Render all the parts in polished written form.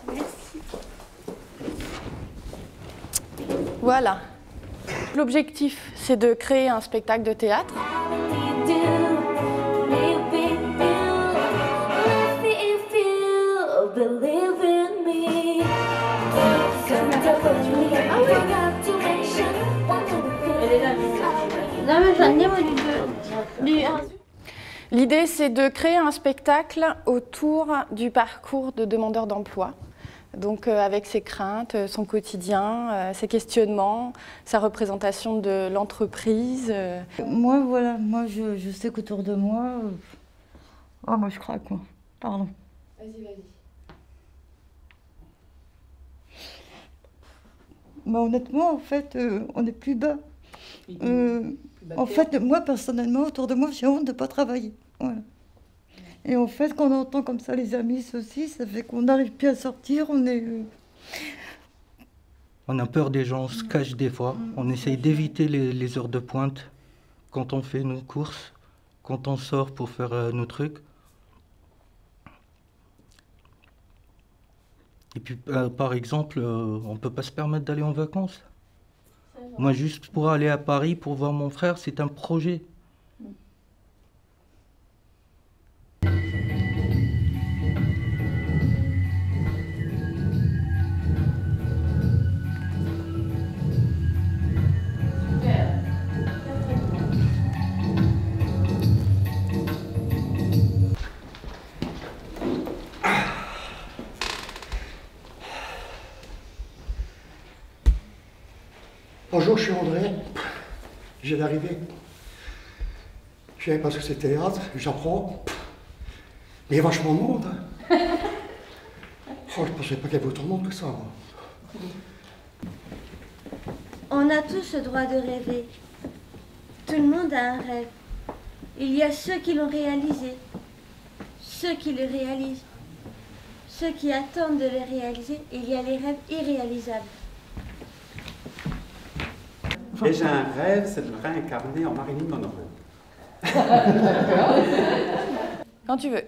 Merci. Voilà. L'objectif, c'est de créer un spectacle de théâtre. L'idée, c'est de créer un spectacle autour du parcours de demandeur d'emploi. Donc avec ses craintes, son quotidien, ses questionnements, sa représentation de l'entreprise. Moi, voilà, moi je sais qu'autour de moi... Oh, moi je craque, quoi. Pardon. Vas-y, vas-y. Mais honnêtement, en fait, on est plus bas. En fait, moi, personnellement, autour de moi, j'ai honte de ne pas travailler. Voilà. Et en fait, quand on entend comme ça les amis aussi, ça fait qu'on n'arrive plus à sortir, on est... On a peur des gens, on se cache des fois. On essaye d'éviter les heures de pointe quand on fait nos courses, quand on sort pour faire nos trucs. Et puis, par exemple, on ne peut pas se permettre d'aller en vacances. Moi, juste pour aller à Paris, pour voir mon frère, c'est un projet. Bonjour, je suis André. Je viens d'arriver. Je viens parce que c'est théâtre, j'apprends. Mais il y a vachement de monde. Oh, je ne pensais pas qu'il y avait autant de monde que ça. On a tous le droit de rêver. Tout le monde a un rêve. Il y a ceux qui l'ont réalisé, ceux qui le réalisent, ceux qui attendent de le réaliser, et il y a les rêves irréalisables. Et j'ai un rêve, c'est de me réincarner en Marilyn Monroe. Quand tu veux.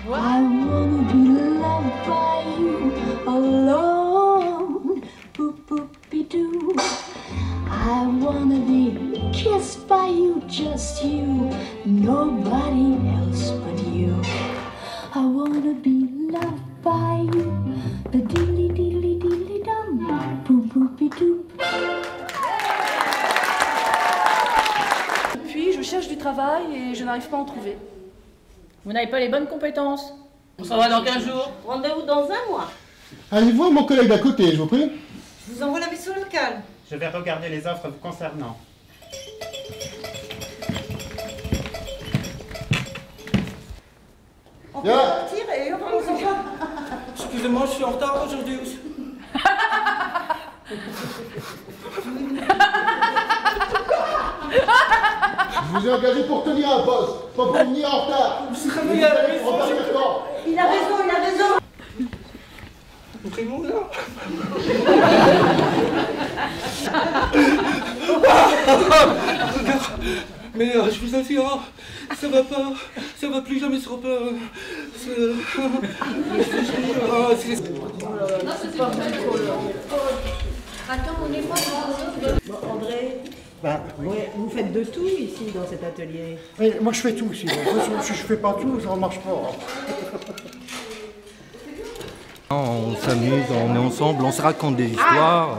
I wanna be loved by you alone. Boop boop be doo. I wanna be kissed by you, just you, nobody else but you. I wanna be loved by you. The dilly dilly dilly dum. Boop boop be doo. Puis je cherche du travail et je n'arrive pas à en trouver. Vous n'avez pas les bonnes compétences. On s'en va dans 15 jours. Rendez-vous dans un mois. Allez voir mon collègue d'à côté, je vous prie. Je vous envoie la mission locale. Je vais regarder les offres vous concernant. On peut partir et on s'en va. Excusez-moi, je suis en retard aujourd'hui. Je vous ai engagé pour tenir un poste, pas pour venir en retard. Il a raison, il a raison. Montrez-moi là. Mais je vous assure, ça va pas, ça va plus jamais se reprendre. Attends, on est pas bon, André. Ben, vous faites de tout ici dans cet atelier. Oui, moi je fais tout aussi. Si je fais pas tout, ça ne marche pas. On s'amuse, on est ensemble, on se raconte des histoires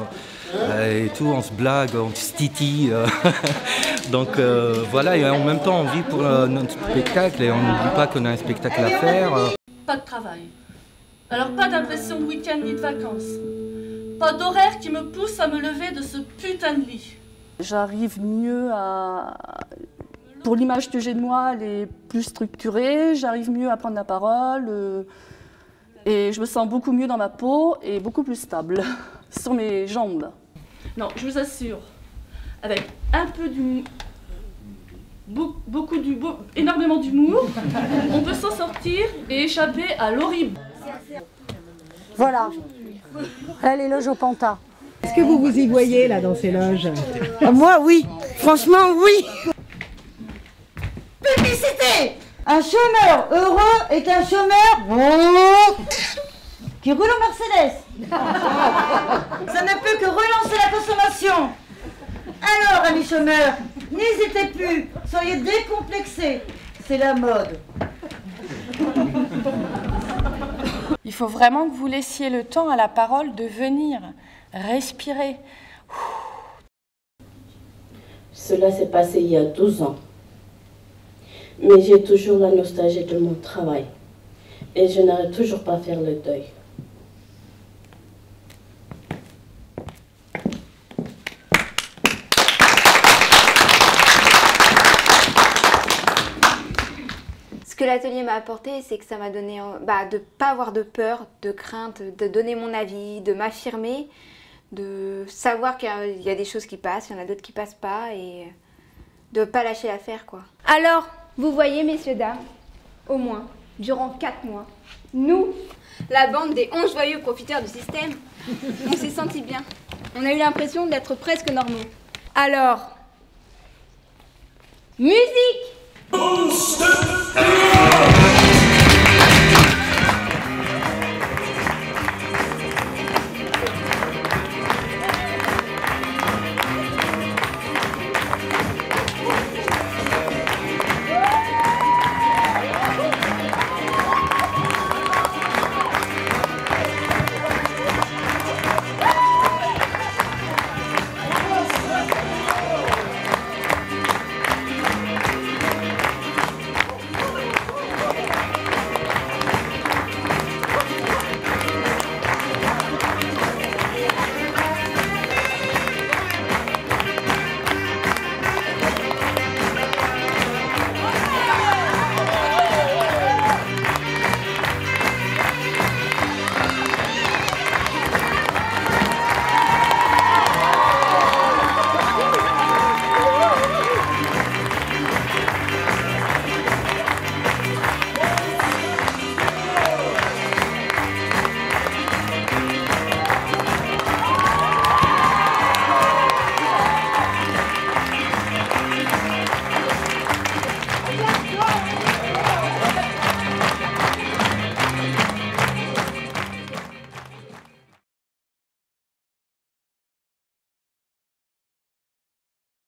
et tout, on se blague, on se titille. Donc voilà, et en même temps on vit pour notre spectacle et on n'oublie pas qu'on a un spectacle à faire. Pas de travail. Alors pas d'impression de week-end ni de vacances. Pas d'horaire qui me pousse à me lever de ce putain de lit. J'arrive mieux à... Pour l'image que j'ai de moi, elle est plus structurée, j'arrive mieux à prendre la parole. Et je me sens beaucoup mieux dans ma peau et beaucoup plus stable sur mes jambes. Non, je vous assure, avec un peu d'humour, énormément d'humour, on peut s'en sortir et échapper à l'horrible. Voilà, là les loges au Panta. Est-ce que vous vous y voyez là dans ces loges? Moi oui, franchement oui. Un chômeur heureux est un chômeur qui roule en Mercedes. Ça ne peut que relancer la consommation. Alors, amis chômeurs, n'hésitez plus, soyez décomplexés. C'est la mode. Il faut vraiment que vous laissiez le temps à la parole de venir, respirer. Cela s'est passé il y a 12 ans. Mais j'ai toujours la nostalgie de mon travail. Et je n'arrive toujours pas à faire le deuil. Ce que l'atelier m'a apporté, c'est que ça m'a donné de ne pas avoir de peur, de crainte, de donner mon avis, de m'affirmer, de savoir qu'il y a des choses qui passent, il y en a d'autres qui passent pas et de ne pas lâcher l'affaire, quoi. Alors, vous voyez, messieurs, dames, au moins, durant 4 mois, nous, la bande des 11 joyeux profiteurs du système, on s'est senti bien. On a eu l'impression d'être presque normaux. Alors, musique!